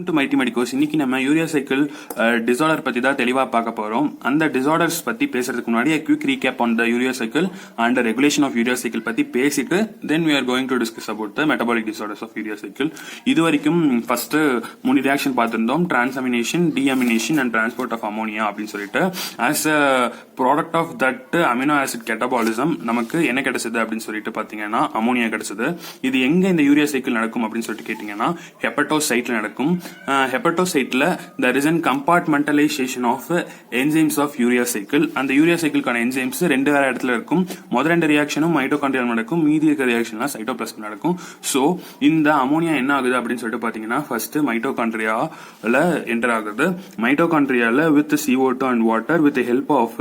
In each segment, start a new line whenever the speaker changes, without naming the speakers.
To mighty medicos. இன்னைக்கு நம்ம urea cycle disorder பத்தி தான் தெளிவா பார்க்க போறோம். அந்த டிசார்டர்ஸ் பத்தி பேசுறதுக்கு முன்னாடி quick recap on the urea cycle and regulation of urea cycle பத்தி பேசிட்டு தென் we are going to discuss about the metabolic disorders of urea cycle. இது வரைக்கும் ஃபர்ஸ்ட் 3 ரியாக்ஷன் பார்த்திருந்தோம். Transamination, deamination and transport of ammonia அப்படின்னு சொல்லிட்டு as a product of that amino acid catabolism நமக்கு என்ன கிடைச்சது அப்படின்னு சொல்லிட்டு பாத்தீங்கன்னா அமோனியா கிடைச்சது. இது எங்க இந்த யூரியா சைக்கிள் நடக்கும் அப்படின்னு சொல்லிட்டு கேட்டீங்கன்னா ஹெப்படோசைட்ல நடக்கும். ஹெப்படோசைட்ல there is an compartmentalization of enzymes of urea cycle. அந்த யூரியா சைக்கிள்கான என்சைம்ஸ் ரெண்டு வேற இடத்துல இருக்கும். முதல் ரெண்டு ரியாக்ஷனும் மைட்டோகாண்ட்ரியால் நடக்கும், மீதி இருக்க ரியாக்ஷன்லாம் சைட்டோபிளாஸ்ம் நடக்கும். சோ இந்த அமோனியா என்ன ஆகுது அப்படின்னு சொல்லிட்டு பாத்தீங்கன்னா ஃபர்ஸ்ட் மைட்டோகாண்ட்ரியால என்டர் ஆகுது. மைட்டோகாண்ட்ரியால with CO2 and water with the help of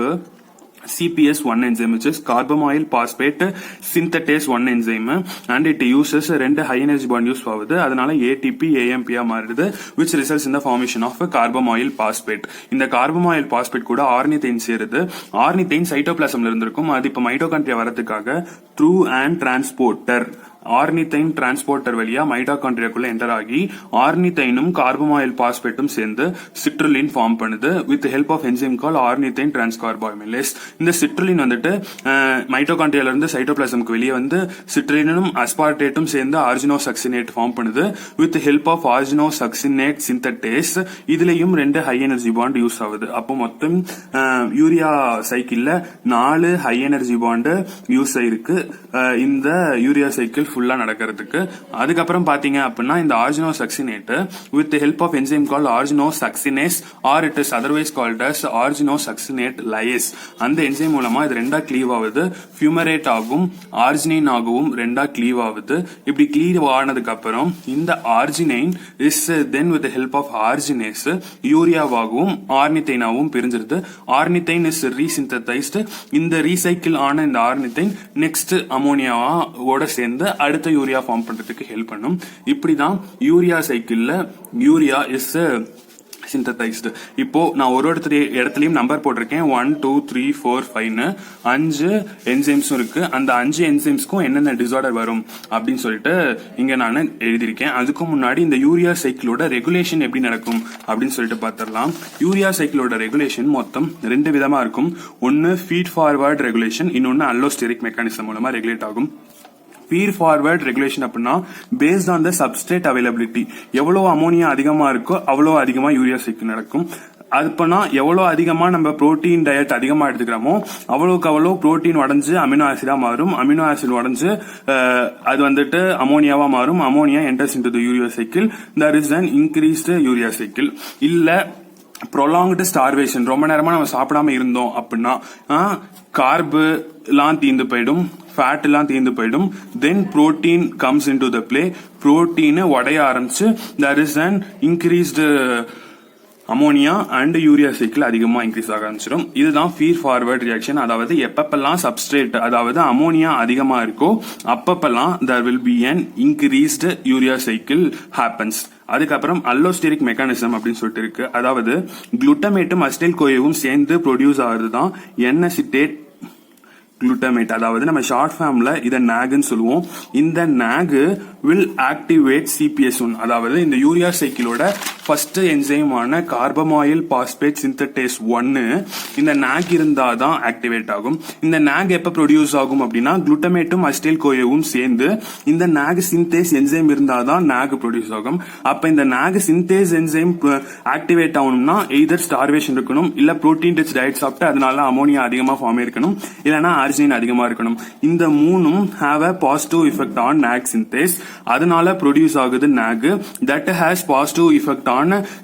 CPS1 enzyme, which is carbamoyl phosphate synthetase 1 enzyme, and it uses ரெண்டு high energy bond use ஆகுது. அதனால ATP AMP மாறுது, which results in the formation of carbamoyl phosphate. இந்த carbamoyl phosphate கூட ஆர்னித்தைன் சேருது. ஆர்னித்தைன் சைட்டோபிளாசம்ல இருந்திருக்கும். அது இப்ப மைட்டோகாண்ட்ரியா வரதுக்காக த்ரூ அண்ட் டிரான்ஸ்போர்ட்டர் ஆர்னித்தைன் டிரான்ஸ்போர்ட்டர் வழியா மைட்டோகாண்ட்ரியாக்குள்ள என்டர் ஆகி ஆர்னித்தைனும் கார்பமாயில் பாஸ்பேட்டும் சேர்ந்து சிட்ருலின் ஃபார்ம் பண்ணுது வித் ஹெல்ப் ஆஃப் என்சைம் கால் ஆர்னித்தைன் டிரான்ஸ்கார்பாமிலேஸ். இந்த சிட்ருலின் வந்துட்டு மைட்டோகாண்ட்ரியால இருந்து சைட்டோபிளாசம்க்கு வெளியே வந்து சிட்ருலினும் அஸ்பார்டேட்டும் சேர்ந்து ஆர்ஜினோசக்சினேட் ஃபார்ம் பண்ணுது வித் ஹெல்ப் ஆஃப் ஆர்ஜினோசக்சினேட் சிந்தட்டேஸ். இதுலயும் ரெண்டு ஹை எனர்ஜி பாண்ட் யூஸ் ஆகுது. அப்போ மொத்தம் யூரியா சைக்கிள்ல 4 ஹை எனர்ஜி பாண்ட் யூஸ் ஆயிருக்கு இந்த யூரியா சைக்கிள் ஃபுல்லா நடக்கிறதுக்கு. அதுக்கப்புறம் பாத்தீங்க அப்படின்னா இந்த argininosuccinate with help of enzyme called argininosuccinase or it is otherwise called as argininosuccinate lyase. அந்த என்சைம் மூலமா இது ரெண்டா கிளீவ் ஆகுது. ஃபியூமரேட் ஆகும், ஆர்ஜினைன் ஆகவும் ரெண்டா கிளீவ் ஆகுது. இப்படி கிளீவ் ஆனதுக்கு அப்புறம் இந்த arginine is then with help of arginase யூரியாவாகவும் ஆர்னித்தைனாவும் பிரிஞ்சிருது. Ornithine is resynthesized. இந்த ரீசைக்கிள் ஆன இந்த ஆர்னித்தைன் நெக்ஸ்ட் அமோனியாவோட சேர்ந்து அடுத்த யூரியா ஃபார்ம் பண்றதுக்கு ஹெல்ப் பண்ணும். இப்படிதான் யூரியா சைக்கிள்ல யூரியா இஸ் சிந்ததைஸ்டு. இப்போ நான் ஒரு இடத்துலயும் நம்பர் போட்டிருக்கேன் 1 2 3 4 5 5 என்சைம்ஸும் இருக்கு. அந்த 5 என்சைம்ஸ்க்கும் என்னென்ன டிசார்டர் வரும் அப்படின்னு சொல்லிட்டு இங்க நான் எழுதியிருக்கேன். அதுக்கு முன்னாடி இந்த யூரியா சைக்கிளோட ரெகுலேஷன் எப்படி நடக்கும் அப்படின்னு சொல்லிட்டு பாத்திரலாம். யூரியா சைக்கிளோட ரெகுலேஷன் மொத்தம் 2 விதமா இருக்கும். ஒன்னு ஃபீட் ஃபார்வர்ட் ரெகுலேஷன், இன்னொன்னு அல்லோஸ்டெரிக் மெக்கானிசம் மூலமா ரெகுலேட் ஆகும். ஃபீட் ஃபார்வர்ட் ரெகுலேஷன் அப்படின்னா based on the substrate availability. எவ்வளவு அமோனியா அதிகமா இருக்கோ அவ்வளவு அதிகமா யூரியா சைக்கிள் நடக்கும். அதுப்பனா எவ்வளவு அதிகமா நம்ம புரோட்டீன் டயட் அதிகமா எடுத்துக்கிறோமோ அவ்வளவுக்கு அவ்வளவு புரோட்டீன் உடஞ்சு அமினோ ஆசிடா மாறும். அமினோ ஆசிட் உடஞ்சு அது வந்துட்டு அமோனியாவா மாறும். Ammonia enters into the urea cycle. There is an increased urea cycle. இல்ல ப்ரொலாங்டு ஸ்டார்வேஷன், ரொம்ப நேரமா நம்ம சாப்பிடாம இருந்தோம் அப்படின்னா கார்பு எல்லாம் தீந்து போயிடும், ஃபேட் எல்லாம் தீந்து போயிடும். Then protein comes into the play. Protein உடைய ஆரம்பிச்சு there is an increased ammonia and urea cycle அதிகமா இன்க்ரீஸ் ஆக ஆரம்பிச்சிடும். இதுதான் ஃபீட் ஃபார்வர்ட் ரியாக்ஷன். அதாவது எப்பப்பெல்லாம் சப்ஸ்ட்ரேட் அதாவது அமோனியா அதிகமா இருக்கோ அப்பப்பெல்லாம் there will be an increased urea cycle happens. அதுக்கப்புறம் அல்லோஸ்டெரிக் மெக்கானிசம் அப்படின்னு சொல்லிட்டு இருக்கு. அதாவது குளுட்டமேட்டும் அசிடைல் கோயவும் சேர்ந்து ப்ரொடியூஸ் ஆகுறது தான் N-அசிட்டேட் குளுட்டமேட். அதாவது நம்ம ஷார்ட் ஃபார்ம்ல இதை நாக்னு சொல்லுவோம். இந்த நாக் வில் ஆக்டிவேட் CPS1. அதாவது இந்த யூரியா சைக்கிளோட ஃபர்ஸ்ட் என்சைமான கார்பமாயில் பாஸ்பேட் சிந்தட்டேஸ் 1 இந்த நாக் இருந்தாதான் ஆக்டிவேட் ஆகும். இந்த நாக் எப்ப ப்ரொடியூஸ் ஆகும் அப்படின்னா குளுட்டமேட்டும் அசிடைல் கோயவும் சேர்ந்து இந்த நாக் சிந்தேஸ் என்சைம் இருந்தாதான் நாக் ப்ரொடியூஸ் ஆகும். அப்ப இந்த நாக் சிந்தேஸ் என்சைம் ஆக்டிவேட் ஆகணும்னா எய்தர் ஸ்டார்வேஷன் இருக்கணும், இல்ல புரோட்டீன் ரிச் டயட் சாப்பிட்டு அதனால அமோனியா அதிகமா ஃபார்ம் இருக்கணும், இல்லனா ஆர்ஜினைன் அதிகமா இருக்கணும். இந்த மூணும் have a positive effect on NAG synthase. அதனால ப்ரொடியூஸ் ஆகுது NAG. That has positive effect on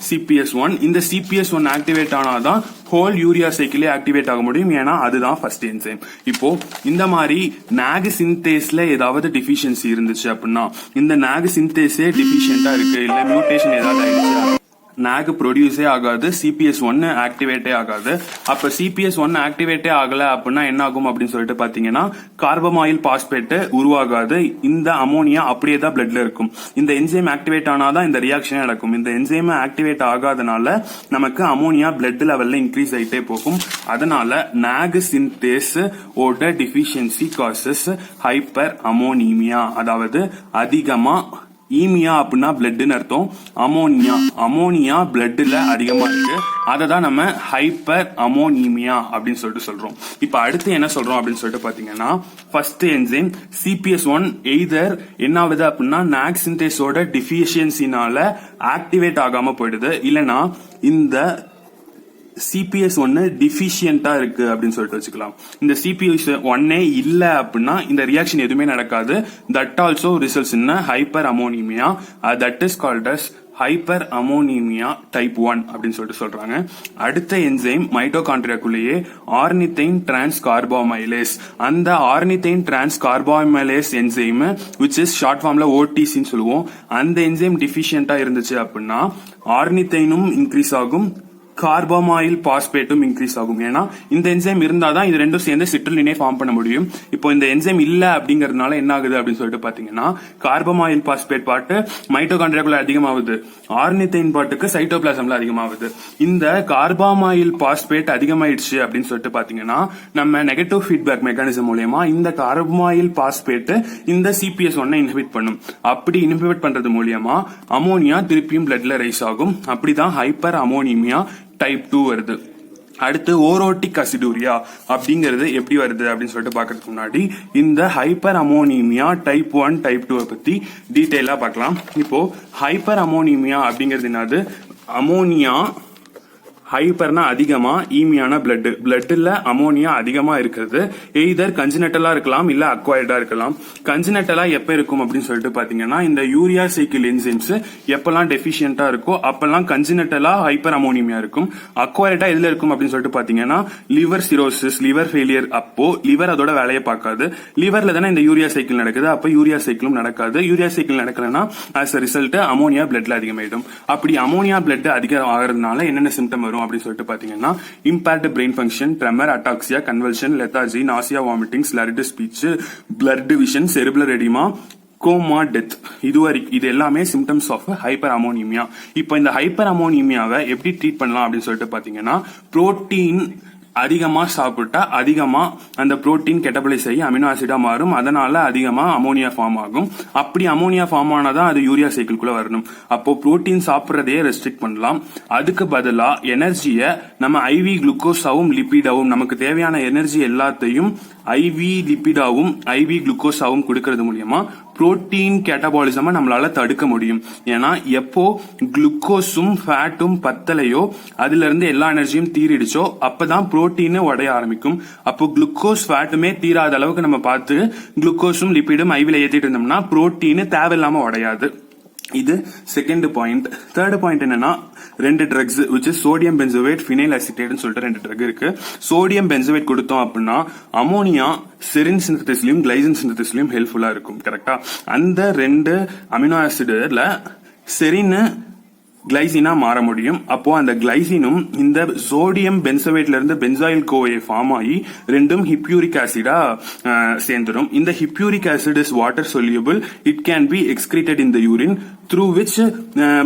CPS1. இந்த CPS1 ஆக்டிவேட் ஆனாதான் ஹோல் யூரியா சைக்கிளே ஆக்டிவேட் ஆக முடியும். ஏன்னா அதுதான் ஃபர்ஸ்ட் என்சைம். இப்போ இந்த மாதிரி நாக் சிந்தேஸ்ல ஏதாவது டிஃபிஷியன்சி இருந்துச்சு அப்படின்னா இந்த நாக் சிந்தேஸே டிஃபிஷியன்டா இருக்கு, இல்ல மியூட்டேஷன் ஏதாவது ஆயிடுச்சு, நாக் ப்ரொடியூஸே ஆகாது, CPS1 ஆக்டிவேட்டே ஆகாது. அப்ப CPS1 ஆக்டிவேட்டே ஆகல அப்படின்னா என்ன ஆகும் அப்படின்னு சொல்லிட்டு பாத்தீங்கன்னா கார்பமாயில் பாஸ்பேட் உருவாகாது. இந்த அமோனியா அப்படியே தான் பிளட்ல இருக்கும். இந்த என்சைம் ஆக்டிவேட் ஆனாதான் இந்த ரியாக்ஷனே நடக்கும். இந்த என்சைம் ஆக்டிவேட் ஆகாதனால நமக்கு அமோனியா பிளட் லெவல்ல இன்க்ரீஸ் ஆயிட்டே போகும். அதனால நாக் சிந்தேஸ் ஓட டிஃபிஷியன்சி காசஸ் ஹைப்பர் அமோனிமியா. அதாவது அதிகமா ஈமியா அப்படின்னா பிளட்னு அர்த்தம். அமோனியா பிளட்ல அதிகமா இருக்கு, அதை தான் நம்ம ஹைப்பர் அமோனிமியா அப்படின்னு சொல்லிட்டு சொல்றோம். இப்ப அடுத்து என்ன சொல்றோம் அப்படின்னு சொல்லிட்டு பாத்தீங்கன்னா, ஃபர்ஸ்ட் என்சைம் CPS1 எய்தர் என்ன ஆகுது அப்படின்னா நாக் சிந்தேஸோட டிஃபிஷியன்சினால ஆக்டிவேட் ஆகாம போயிடுது, இல்லைன்னா இந்த CPS1 டிஃபிஷியன்டா இருக்கு அப்படின்னு சொல்லிட்டு வச்சுக்கலாம். இந்த CPS1 இல்ல அப்படின்னா இந்த ரியாக்ஷன் எதுவுமே நடக்காது. That also results in hyperammonemia, that is called as hyperammonemia type 1 அப்படின்னு சொல்லிட்டு சொல்றாங்க. அடுத்த என்சைம் மைட்டோகாண்ட்ரியாக்குள்ளேயே ஆர்னித்தைன் டிரான்ஸ் கார்பாமைலேஸ், அந்த ornithine transcarbamylase enzyme which is short ஃபார்ம்ல OTCன்னு சொல்லுவோம். அந்த என்சைம் டிஃபிஷியன்டா இருந்துச்சு அப்படின்னா ஆர்னித்தைனும் இன்க்ரீஸ் ஆகும், கார்பாமாயில் பாஸ்பேட்டும் இன்க்ரீஸ் ஆகும். ஏன்னா இந்த என்சைம் இருந்தாதான் இது ரெண்டும் சேர்ந்து சிட்ருலினே ஃபார்ம் பண்ண முடியும். இப்போ இந்த என்சைம் இல்ல அப்படிங்கறதுனால என்ன ஆகுது அப்படின்னு சொல்லிட்டு பாத்தீங்கன்னா, கார்பாமாயில் பாஸ்பேட் பாட்டு மைட்டோகாண்ட்ரியாக்குள்ள அதிகமாகுது, ஆர்னித்தைன் பாட்டுக்கு சைட்டோபிளாசம்ல அதிகமாகுது. இந்த கார்பாமாயில் பாஸ்பேட் அதிகமாயிடுச்சு அப்படின்னு சொல்லிட்டு பாத்தீங்கன்னா, நம்ம நெகட்டிவ் ஃபீட்பேக் மெக்கானிசம் மூலமா இந்த கார்பாமாயில் பாஸ்பேட் இந்த CPS1 இன்ஹிபிட் பண்ணும். அப்படி இன்ஹிபிட் பண்றது மூலியமா அமோனியா திருப்பியும் பிளட்ல ரைஸ் ஆகும். அப்படிதான் ஹைப்பர் அமோனிமியா டைப் 2 வருது. அடுத்து ஓரோட்டிக் அசிடூரியா அப்படிங்கிறது எப்படி வருது அப்படின்னு சொல்லிட்டு பாக்கிறதுக்கு முன்னாடி இந்த ஹைப்பர் அமோனிமியா டைப் 1 டைப் 2 பத்தி டீடைலா பார்க்கலாம். இப்போ ஹைப்பர் அமோனிமியா அப்படிங்கிறது என்னது? அமோனியா ஹைப்பர்னா அதிகமா, ஈமியான பிளட்ல அமோனியா அதிகமா இருக்கிறது எய்தர் கன்ஜினட்டலா இருக்கலாம் இல்ல அக்வயர்டா இருக்கலாம். கன்ஜினட்டலா எப்ப இருக்கும் அப்படின்னு சொல்லிட்டு பாத்தீங்கன்னா, இந்த யூரியா சைக்கிள் என்சைம்ஸ் எப்பெல்லாம் டெஃபிஷியன்டா இருக்கோ அப்பெல்லாம் கன்ஜினட்டலா ஹைப்பர் அமோனிமியா இருக்கும். அக்வயர்டா எதுல இருக்கும் அப்படின்னு சொல்லிட்டு பாத்தீங்கன்னா, லிவர் சிரோசிஸ், லிவர் ஃபெயிலியர், அப்போ லிவர் அதோட வேலையை பார்க்காது. லிவர்ல தானே இந்த யூரியா சைக்கிள் நடக்குது, அப்ப யூரியா சைக்கிளும் நடக்காது. யூரியா சைக்கிள் நடக்கலன்னா ஆஸ் அ ரிசல்ட் அமோனியா பிளட்ல அதிகமாயிடும். அப்படி அமோனியா பிளட் அதிகம் ஆகிறதுனால என்னென்ன சிம்டம் வரும் அப்படின்னு சொல்லிட்டு பாத்தீங்கன்னா, impaired brain function, tremor, ataxia, convulsion, lethargy, nausea, vomiting, slurred speech, blood division, cerebral oedema, coma, death. இது எல்லாமே சிம்டம்ஸ் ஆஃப் ஹைப்பர் அமோனிமியா. இப்போ இந்த ஹைப்பர் அமோனிமியாவை எப்படி ட்ரீட் பண்ணலாம் அப்படின்னு சொல்லிட்டு பாத்தீங்கன்னா, புரோட்டீன் அதிகமா சாப்பிட்டா அதிகமா அந்த புரோட்டீன் கெட்டபலைஸ் ஆகி அமினோ ஆசிடா மாறும், அதனால அதிகமா அமோனியா ஃபார்ம் ஆகும். அப்படி அமோனியா ஃபார்ம் ஆனாதான் அது யூரியா சைக்கிள்குள்ள வரணும். அப்போ புரோட்டீன் சாப்பிட்றதையே ரெஸ்ட்ரிக்ட் பண்ணலாம். அதுக்கு பதிலா எனர்ஜியை நம்ம IV குளுக்கோஸாவும் லிபிடாவும், நமக்கு தேவையான எனர்ஜி எல்லாத்தையும் IV லிபிடாவும் IV குளுக்கோஸாவும் கொடுக்கறது மூலியமா புரோட்டீன் கேட்டபாலிசமா நம்மளால தடுக்க முடியும். ஏன்னா எப்போ குளுக்கோஸும் ஃபேட்டும் பத்தலையோ அதுல இருந்து எல்லா எனர்ஜியும் தீரிடுச்சோ அப்பதான் புரோட்டீன் உடைய ஆரம்பிக்கும். அப்போ குளுக்கோஸ் ஃபேட்டுமே தீராத அளவுக்கு நம்ம பார்த்து குளுக்கோஸும் லிபிடும் ஐவில ஏத்திட்டு இருந்தோம்னா புரோட்டீன் தேவையில்லாம உடையாது. இது செகண்ட் பாயிண்ட். தேர்ட் பாயிண்ட் என்னன்னா, ரெண்டு drugs which is sodium benzoate, phenyl அசிட்டேட்னு சொல்லிட்டு ரெண்டு ட்ரக் இருக்கு. சோடியம் பென்சோவேட் கொடுத்தோம் அப்படின்னா அமோனியா செரின் சிந்தசிஸ்லயும் கிளைசின் சிந்தசிஸ்லயும் ஹெல்ப்ஃபுல்லா இருக்கும். கரெக்டா? அந்த ரெண்டு அமினோ ஆசிட்ல செரின் கிளைசினா மாற முடியும். அப்போ அந்த கிளைசினும் இந்த சோடியம் பென்சோவேட்ல இருந்து பென்சாயில் கோவை ஃபார்ம் ஆகி ரெண்டும் ஹிப்யூரிக் ஆசிடா சேர்ந்துடும். இந்த hippuric acid is water soluble. It can be excreted in the urine through which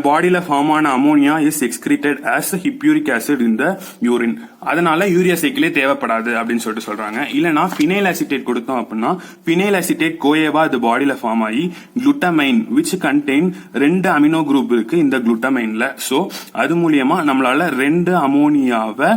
பாடியில ஃபார்ம் ஆன ammonia is excreted as hippuric acid in the urine. அதனால யூரியா சைக்கிளே தேவைப்படாது அப்படின்னு சொல்லிட்டு சொல்றாங்க. இல்லனா ஃபினைல் அசிட்டேட் கொடுத்தோம் அப்படின்னா ஃபினைல் அசிட்டேட் கோயேவா அது பாடியில ஃபார்ம் ஆகி குளுட்டமைன் which contain ரெண்டு அமினோ குரூப் இருக்கு இந்த குளுட்டமைன்ல. சோ அது மூலியமா நம்மளால ரெண்டு அமோனியாவை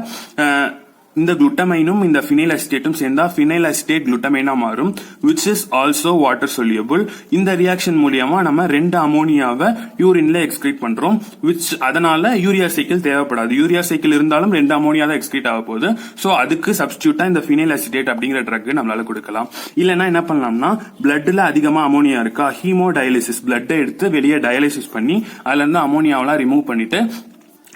இந்த குளுட்டமைனும் இந்த ஃபினைல் அசிட்டேட்டும் சேர்ந்தா ஃபினைல் அசிட்டேட் குளுட்டமைனா மாறும் which is also water soluble. இந்த ரியாக்ஷன் மூலியமா நம்ம ரெண்டு அமோனியாவை யூரின்ல எக்ஸ்கிரீட் பண்றோம் which அதனால யூரியா சைக்கிள் தேவைப்படாது. யூரியா சைக்கிள் இருந்தாலும் ரெண்டு அமோனியா தான் எக்ஸ்கிரீட் ஆக போகுது. சோ அதுக்கு சப்ஸ்டியூட்டா இந்த ஃபினைல் அசிட்டேட் அப்படிங்கிற ட்ரக் நம்மளால கொடுக்கலாம். இல்லனா என்ன பண்ணலாம்னா, பிளட்ல அதிகமா அமோனியா இருக்கா, ஹீமோ டயாலிசிஸ், பிளட் எடுத்து வெளியே டயாலிசிஸ் பண்ணி அதுல இருந்து அமோனியாவெல்லாம் ரிமூவ் பண்ணிட்டு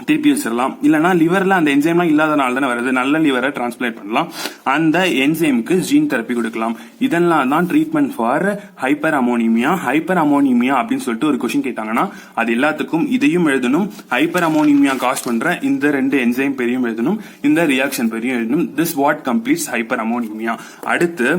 திருப்பி வச்சிடலாம். இல்லனா லிவர்ல அந்த என்சைம்லாம் இல்லாதனால தானே வருது, நல்ல லிவரை டிரான்ஸ்பிளான்ட் பண்ணலாம். அந்த என்சைம்க்கு ஜீன் தெரப்பி கொடுக்கலாம். இதெல்லாம் தான் ட்ரீட்மெண்ட் ஃபார் ஹைப்பர் அமோனிமியா. ஹைப்பர் அமோனிமியா அப்படின்னு சொல்லிட்டு ஒரு கொஸ்டின் கேட்டாங்கன்னா அது எல்லாத்துக்கும் இதையும் எழுதணும், ஹைப்பர் அமோனிமியா காஸ் பண்ற இந்த ரெண்டு என்சைம் பெரியும் எழுதணும், இந்த ரியாக்ஷன் பெரியும் எழுதணும். This what completes hyperammonemia. அடுத்து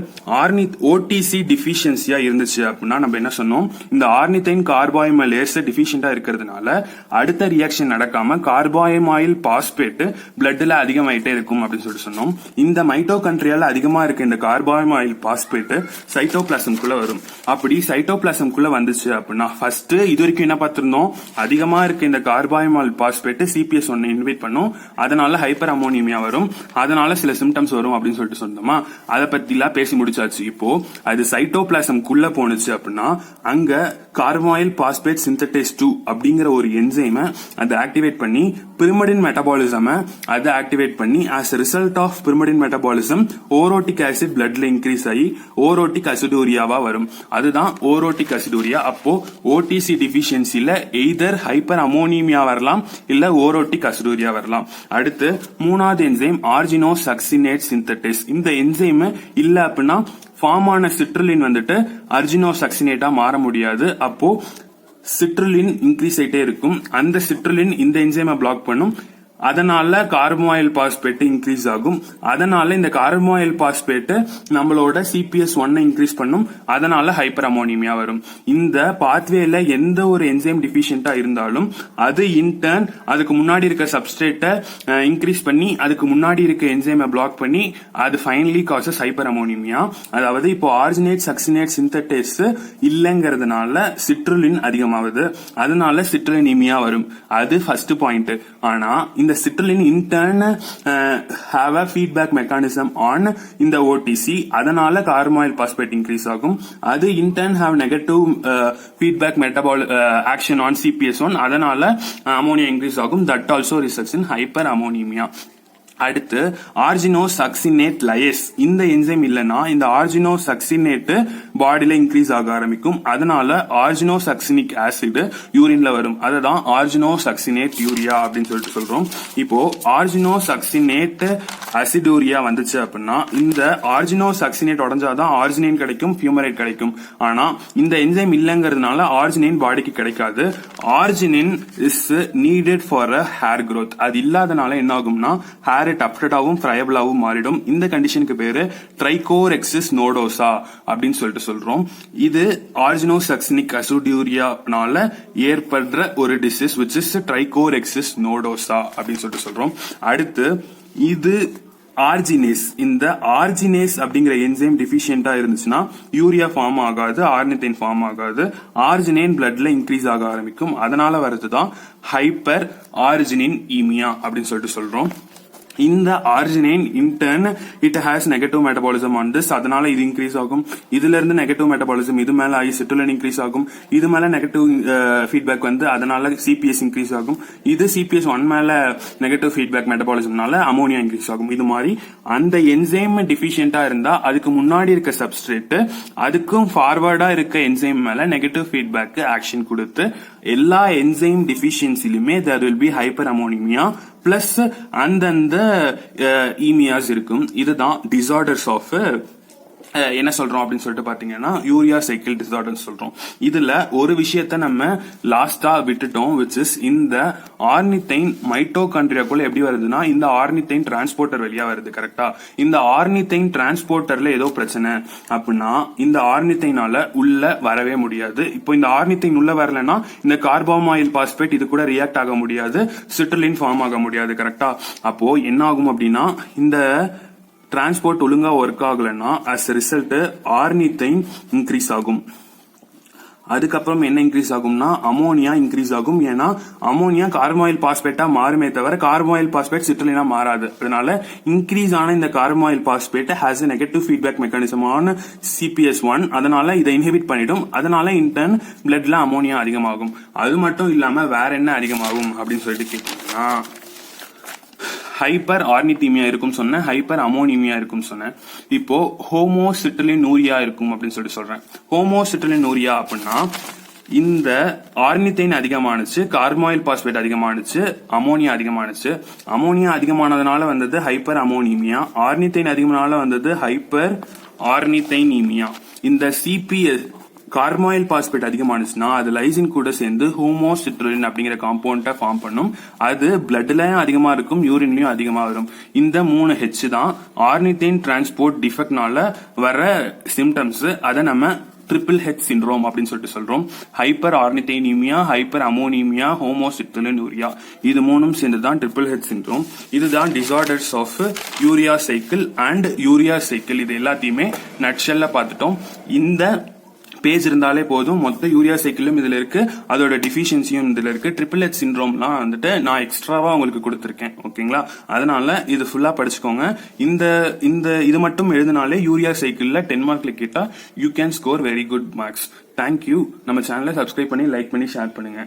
OTC டிஃபிஷியன்சியா இருந்துச்சு அப்படின்னா நம்ம என்ன சொன்னோம், இந்த ஆர்னித்தைன் கார்பாய்மலேஸ் டிஃபிஷியன்டா இருக்கிறதுனால அடுத்த ரியாக்ஷன் நடக்காம கார்பாயமாயில் பாஸ்பேட் பிளட்ல அதிகமாயிட்டே இருக்கும் அப்படின்னு சொல்லிட்டு சொன்னோம். இந்த மைட்டோகாண்ட்ரியால அதிகமா இருக்க இந்த கார்பாயமாயில் பாஸ்பேட் சைட்டோபிளாசம்குள்ள வரும். அப்படி சைட்டோபிளாசம்குள்ள வந்துச்சு அப்படின்னா ஃபர்ஸ்ட் இது வரைக்கும் என்ன பார்த்திருந்தோம், அதிகமா இருக்க இந்த கார்பாயமாயில் பாஸ்பேட் CPS1 இன்வைட் பண்ணும், அதனால ஹைப்பர் அமோனிமியா வரும், அதனால சில சிம்டம்ஸ் வரும் அப்படின்னு சொல்லிட்டு சொன்னோமா. அதை பத்தி எல்லாம் பேசி முடிச்சாச்சு. இப்போ அது சைட்டோபிளாசம்குள்ள போனுச்சு அப்படின்னா அங்க கார்பாயில் பாஸ்பேட் சிந்தேஸ் 2 அப்படிங்கிற ஒரு என்சைமை அதை ஆக்டிவேட் பண்ணி pyrimidine மெட்டபாலிசம் அதை ஆக்டிவேட் பண்ணி as a result of pyrimidine metabolism orotic acid பிளட்ல இன்க்ரீஸ் ஆகி ஓரோட்டிக் அசிடூரியாவா வரும். அதுதான் ஓரோட்டிக் அசிடூரியா. அப்போ OTC டிஃபிஷியன்சில எய்தர் ஹைப்பர் அமோனிமியா வரலாம் இல்ல ஓரோட்டிக் அசிடூரியா வரலாம். அடுத்து மூணாவது என்சைம் ஆர்ஜினோசக்சினேட் சிந்தேஸ். இந்த என்சைம் இல்ல அப்படின்னா ஃபார்ம் ஆன சிட்ரலின் வந்துட்டு அர்ஜினோசக்சினேட்டா மாற முடியாது. அப்போ சிட்ரலின் இன்க்ரீஸ் ஆயிட்டே இருக்கும். அந்த சிட்ரலின் இந்த என்சைமை பிளாக் பண்ணும், அதனால கார்பாயில் பாஸ்பேட் இன்க்ரீஸ் ஆகும். அதனால இந்த கார்பாயில் பாஸ்பேட் நம்மளோட CPS1 இன்க்ரீஸ் பண்ணும், அதனால ஹைப்பர் அமோனிமியா வரும். இந்த பாத்வேல எந்த ஒரு என்சைம் டிஃபிஷியன்டா இருந்தாலும் அது இன்டர்ன் அதுக்கு முன்னாடி இருக்க சப்ஸ்ட்ரேட்டை இன்க்ரீஸ் பண்ணி அதுக்கு முன்னாடி இருக்க என்சைமை பிளாக் பண்ணி அது ஃபைனலி காசஸ் ஹைப்பர் அமோனிமியா. அதாவது இப்போ ஆர்ஜினேட் சக்சினேட் சிந்தேஸ் இல்லங்கிறதுனால சிட்ரலின் அதிகமாகுது, அதனால சிட்ரலினிமியா வரும். அது ஃபர்ஸ்ட் பாயிண்ட். ஆனா இந்த citrulline in turn have a feedback mechanism on in the OTC, அதனால கார்பாயில் பாஸ்பேட் இன்க்ரீஸ் ஆகும். அது in turn have negative feedback metabolic action on CPS1, அதனால அமோனியா இன்க்ரீஸ் ஆகும். that also results in hyperammonemia. அடுத்து ஆர்ஜினோசக்சினேட் லையஸ். இந்த enzyme இல்லனா இந்த ஆர்ஜினோசக்சினேட் பாடியில இன்க்ரீஸ் ஆக ஆரம்பிக்கும், அதனால ஆர்ஜினோசக்சினிக் ஆசிட் யூரின்ல வரும். அததான் ஆர்ஜினோசக்சினேட் யூரியா அப்படின்னு சொல்லிட்டு சொல்றோம். இப்போ ஆர்ஜினோசக்சினேட் அசிடூரியா வந்துச்சு அப்படின்னா இந்த ஆர்ஜினோசக்சினேட் உடஞ்சாதான் ஆர்ஜினைன் கிடைக்கும், ஃபியூமரேட் கிடைக்கும். ஆனா இந்த என்சைம் இல்லங்கிறதுனால ஆர்ஜினைன் பாடிக்கு கிடைக்காது. Arginine is needed for a hair growth. அது இல்லாதனால என்ன ஆகும்னா ஹேர் டப்டடாவும் ஃப்ரையபிளாவும் மாறிடும். இந்த கண்டிஷனுக்கு பேரு ட்ரைகோரெக்சிஸ் நோடோசா அப்படின்னு சொல்லிட்டு சொல்றோம். இது ஆர்ஜினோசக்சினிக் அசிடூரியானால ஏற்படுற ஒரு டிசீஸ் which is ட்ரைகோரெக்சிஸ் நோடோசா அப்படின்னு சொல்லிட்டு சொல்றோம். அடுத்து இது ஆர்ஜினேஸ். இந்த ஆர்ஜினேஸ் அப்படிங்கிற என்சைம் டிஃபிஷியன்டா இருந்துச்சுன்னா யூரியா ஃபார்ம் ஆகாது, ஆர்னித்தைன் ஃபார்ம் ஆகாது, ஆர்ஜினைன் பிளட்ல இன்க்ரீஸ் ஆக ஆரம்பிக்கும். அதனால வரதுதான் ஹைப்பர் ஆர்ஜினின் ஈமியா அப்படின்னு சொல்லிட்டு சொல்றோம். இந்த arginine intern it has negative metabolism on this, அதனால இது இன்க்ரீஸ் ஆகும். இதுல இருந்து நெகட்டிவ் மெட்டபாலிசம் இது மேல ஆகி சிட்ரலின் இன்க்ரீஸ் ஆகும். இது மேல நெகட்டிவ் ஃபீட்பேக் வந்து அதனால CPS இன்க்ரீஸ் ஆகும். இது CPS1 மேல நெகட்டிவ் ஃபீட்பேக் மெட்டபாலிசம்னால அமோனியா இன்க்ரீஸ் ஆகும். இது மாதிரி அந்த என்சைம் டிஃபிஷியன்டா இருந்தா அதுக்கு முன்னாடி இருக்க சப்ஸ்ட்ரேட் அதுக்கும் ஃபார்வர்டா இருக்க என்சைம் மேல நெகட்டிவ் ஃபீட்பேக் ஆக்ஷன் கொடுத்து எல்லா என்சைம் டிஃபிஷியன்சிலுமே there will be hyper ammonemia plus அந்தந்த ஈமியாஸ் இருக்கும். இதுதான் டிசார்டர்ஸ் ஆஃப் என்ன சொல்றோம் அப்படின்னு சொல்லிட்டு பாத்தீங்கன்னா யூரியா சைக்கிள் டிசார்டர் சொல்றோம். இதுல ஒரு விஷயத்த நம்ம லாஸ்டா விட்டுட்டோம் which is இந்த ஆர்னித்தைன் மைட்டோகாண்ட்ரியாக்குள்ள எப்படி வருதுன்னா இந்த ஆர்னித்தைன் டிரான்ஸ்போர்ட்டர் வழியா வருது. கரெக்டா? இந்த ஆர்னித்தைன் டிரான்ஸ்போர்ட்டர்ல ஏதோ பிரச்சனை அப்படின்னா இந்த ஆர்னித்தைனால உள்ள வரவே முடியாது. இப்போ இந்த ஆர்னித்தைன் உள்ள வரலன்னா இந்த கார்பாமாயில் பாஸ்பேட் இது கூட ரியாக்ட் ஆக முடியாது, சிட்ரலின் ஃபார்ம் ஆக முடியாது. கரெக்டா? அப்போ என்ன ஆகும் அப்படின்னா இந்த டிரான்ஸ்போர்ட் ஒழுங்கா ஒர்க் ஆகலன்னா as a result ornithine increase ஆகும். அதுக்கப்புறம் என்ன இன்க்ரீஸ் ஆகும்னா அமோனியா இன்க்ரீஸ் ஆகும். ஏன்னா அமோனியா கார்பாயில் பாஸ்பேட்டா மாறுமே தவிர கார்பாயில் பாஸ்பேட் சிட்ரலினா மாறாது. அதனால இன்க்ரீஸ் ஆன இந்த carbamoyl phosphate has a negative feedback mechanism on CPS1, அதனால இதை இன்ஹிபிட் பண்ணிடும். அதனால இன்டர்ன் பிளட்ல அமோனியா அதிகமாகும். அது மட்டும் இல்லாம வேற என்ன அதிகமாகும் அப்படின்னு சொல்லிட்டு கேட்டீங்கன்னா ஹைப்பர் ஆர்னிதீமியா இருக்கும் சொன்னேன், ஹைப்பர் அமோனிமியா இருக்கும் சொன்னேன். இப்போ ஹோமோசிட்ரலினூரியா இருக்கும் அப்படின்னு சொல்றேன். ஹோமோசிட்ரலினூரியா அப்படின்னா இந்த ஆர்னித்தைன் அதிகமானுச்சு, கார்பாயில் பாஸ்பேட் அதிகமானுச்சு, அமோனியா அதிகமானுச்சு. அமோனியா அதிகமானதுனால வந்தது ஹைப்பர் அமோனிமியா, ஆர்னித்தைன் அதிகமானால வந்தது ஹைப்பர் ஆர்னித்தைனீமியா. இந்த CPS கார்பாயில் பாஸ்பேட் அதிகமானுச்சுன்னா அது லைசின் கூட சேர்ந்து ஹோமோசிட்ரலின் அப்படிங்கிற காம்பவுண்ட ஃபார்ம் பண்ணும். அது பிளட்லயும் அதிகமா இருக்கும், யூரின்லயும் அதிகமா வரும். இந்த 3H தான் ஆர்னித்தைன் டிரான்ஸ்போர்ட் டிஃபெக்ட்னால வர சிம்டம்ஸ். அதை நம்ம ட்ரிபிள் ஹெச் சிண்ட்ரோம் அப்படின்னு சொல்லிட்டு சொல்றோம். ஹைப்பர் ஆர்னித்தைனீமியா, ஹைப்பர் அமோனீமியா, ஹோமோசிட்டோலினூரியா, இது மூணும் சேர்ந்துதான் ட்ரிபிள் ஹெச் சிண்ட்ரோம். இதுதான் disorders of urea cycle and urea cycle. இது எல்லாத்தையுமே நட்ஷெல்ல பார்த்துட்டோம். இந்த பேஜ் இருந்தாலே போதும், மொத்த யூரியா சைக்கிளும் இதுல இருக்கு, அதோட டிஃபிஷியன்சியும் இதுல இருக்கு. ட்ரிபிள் ஹெச் சிண்ட்ரோம்லாம் வந்துட்டு நான் எக்ஸ்ட்ராவா உங்களுக்கு கொடுத்துருக்கேன். ஓகேங்களா, அதனால இது ஃபுல்லா படிச்சுக்கோங்க. இது மட்டும் எழுதினாலே யூரியா சைக்கிள்ல 10 மார்க்ல கேட்டா you can score very good marks. Thank you. நம்ம சேனலை சப்ஸ்கிரைப் பண்ணி லைக் பண்ணி ஷேர் பண்ணுங்க.